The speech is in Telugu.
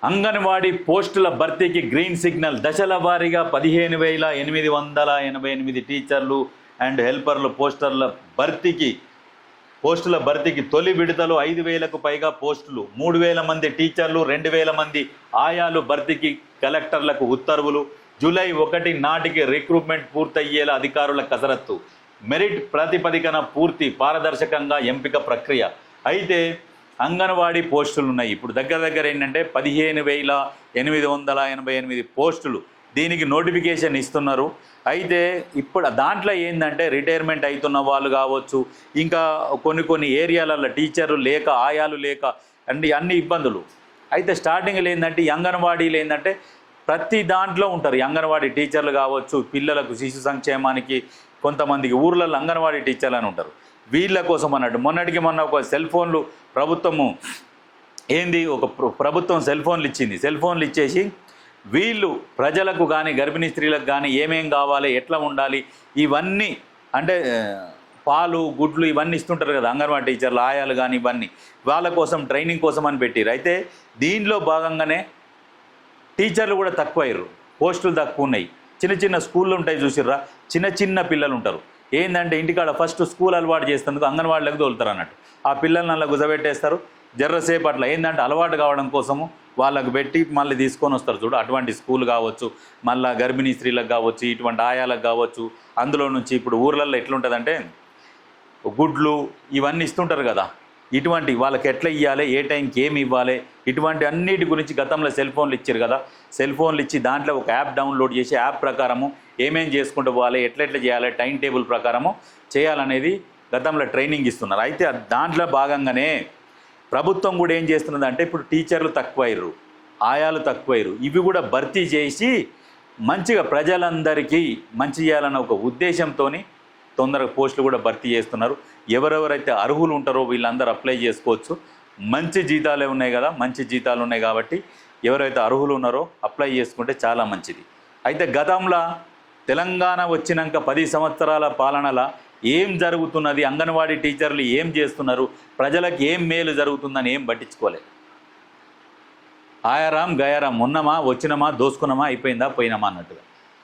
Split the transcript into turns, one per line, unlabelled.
అంగన్వాడీ పోస్టుల భర్తీకి గ్రీన్ సిగ్నల్. దశల వారీగా 15,888 టీచర్లు అండ్ హెల్పర్లు పోస్టుల భర్తీకి తొలి విడతలో 5,000కు పైగా పోస్టులు, 3,000 మంది టీచర్లు, 2,000 మంది ఆయాలు భర్తీకి కలెక్టర్లకు ఉత్తర్వులు. జూలై 1 నాటికి రిక్రూట్మెంట్ పూర్తయ్యేలా అధికారుల కసరత్తు. మెరిట్ ప్రాతిపదికన పూర్తి పారదర్శకంగా ఎంపిక ప్రక్రియ. అయితే అంగన్వాడీ పోస్టులు ఉన్నాయి. ఇప్పుడు దగ్గర ఏంటంటే 15,888 పోస్టులు. దీనికి నోటిఫికేషన్ ఇస్తున్నారు. అయితే ఇప్పుడు దాంట్లో ఏంటంటే రిటైర్మెంట్ అవుతున్న వాళ్ళు కావచ్చు, ఇంకా కొన్ని ఏరియాలలో టీచర్లు లేక, ఆయాలు లేక అన్ని ఇబ్బందులు. అయితే స్టార్టింగ్లో ఏంటంటే అంగన్వాడీలు ఏంటంటే ప్రతి దాంట్లో ఉంటారు. అంగన్వాడీ టీచర్లు కావచ్చు, పిల్లలకు శిశు సంక్షేమానికి కొంతమందికి ఊర్లలో అంగన్వాడీ టీచర్లు అని ఉంటారు. వీళ్ళ కోసం అన్నట్టు మొన్న ఒక సెల్ ఫోన్లు ప్రభుత్వం సెల్ ఫోన్లు ఇచ్చింది. సెల్ ఫోన్లు ఇచ్చేసి వీళ్ళు ప్రజలకు కానీ గర్భిణీ స్త్రీలకు కానీ ఏమేం కావాలి, ఎట్లా ఉండాలి, ఇవన్నీ అంటే పాలు గుడ్లు ఇవన్నీ ఇస్తుంటారు కదా అంగన్వాడీ టీచర్లు, ఆయాలు కానీ ఇవన్నీ వాళ్ళ కోసం ట్రైనింగ్ కోసం అని పెట్టారు. అయితే దీనిలో భాగంగానే టీచర్లు కూడా తక్కువయ్యారు, పోస్టులు తక్కువ ఉన్నాయి. చిన్న స్కూళ్ళు ఉంటాయి చూసిర్రా, చిన్న పిల్లలు ఉంటారు. ఏంటంటే ఇంటికాడ ఫస్ట్ స్కూల్ అలవాటు చేస్తున్నందుకు అంగన్వాడీలకు తోలుతారు అన్నట్టు. ఆ పిల్లల్ని అలా గుజబెట్టేస్తారు. జర్రసేపు అట్లా ఏంటంటే అలవాటు కావడం కోసము వాళ్ళకు పెట్టి మళ్ళీ తీసుకొని వస్తారు చూడు. అటువంటి స్కూల్ కావచ్చు, మళ్ళీ గర్భిణీ స్త్రీలకు కావచ్చు, ఇటువంటి ఆయాలకు కావచ్చు. అందులో నుంచి ఇప్పుడు ఊర్లలో ఎట్లుంటుందంటే గుడ్లు ఇవన్నీ ఇస్తుంటారు కదా, ఇటువంటి వాళ్ళకి ఎట్లా ఇవ్వాలి, ఏ టైంకి ఏమి ఇవ్వాలి, ఇటువంటి అన్నిటి గురించి గతంలో సెల్ ఫోన్లు ఇచ్చారు కదా. సెల్ ఫోన్లు ఇచ్చి దాంట్లో ఒక యాప్ డౌన్లోడ్ చేసి యాప్ ప్రకారము ఏమేం చేసుకుంటూ పోవాలి, ఎట్లా చేయాలి, టైం టేబుల్ ప్రకారము చేయాలనేది గతంలో ట్రైనింగ్ ఇస్తున్నారు. అయితే దాంట్లో భాగంగానే ప్రభుత్వం కూడా ఏం చేస్తున్నదంటే ఇప్పుడు టీచర్లు తక్కువయ్యారు, ఆయాలు తక్కువయ్యారు, ఇవి కూడా భర్తీ చేసి మంచిగా ప్రజలందరికీ మంచి చేయాలన్న ఒక ఉద్దేశంతో తొందరగా పోస్టులు కూడా భర్తీ చేస్తున్నారు. ఎవరెవరైతే అర్హులు ఉంటారో వీళ్ళందరూ అప్లై చేసుకోవచ్చు. మంచి జీతాలే ఉన్నాయి కదా, మంచి జీతాలు ఉన్నాయి కాబట్టి ఎవరైతే అర్హులు ఉన్నారో అప్లై చేసుకుంటే చాలా మంచిది. అయితే గతంలో తెలంగాణ వచ్చినాక 10 సంవత్సరాల పాలనలో ఏం జరుగుతున్నది, అంగన్వాడీ టీచర్లు ఏం చేస్తున్నారు, ప్రజలకు ఏం మేలు జరుగుతుందని ఏం పట్టించుకోలేదు. ఆయారాం గయారాం, ఉన్నమా వచ్చినమా దోసుకున్నామా అయిపోయిందా పోయినామా అన్నట్టుగా.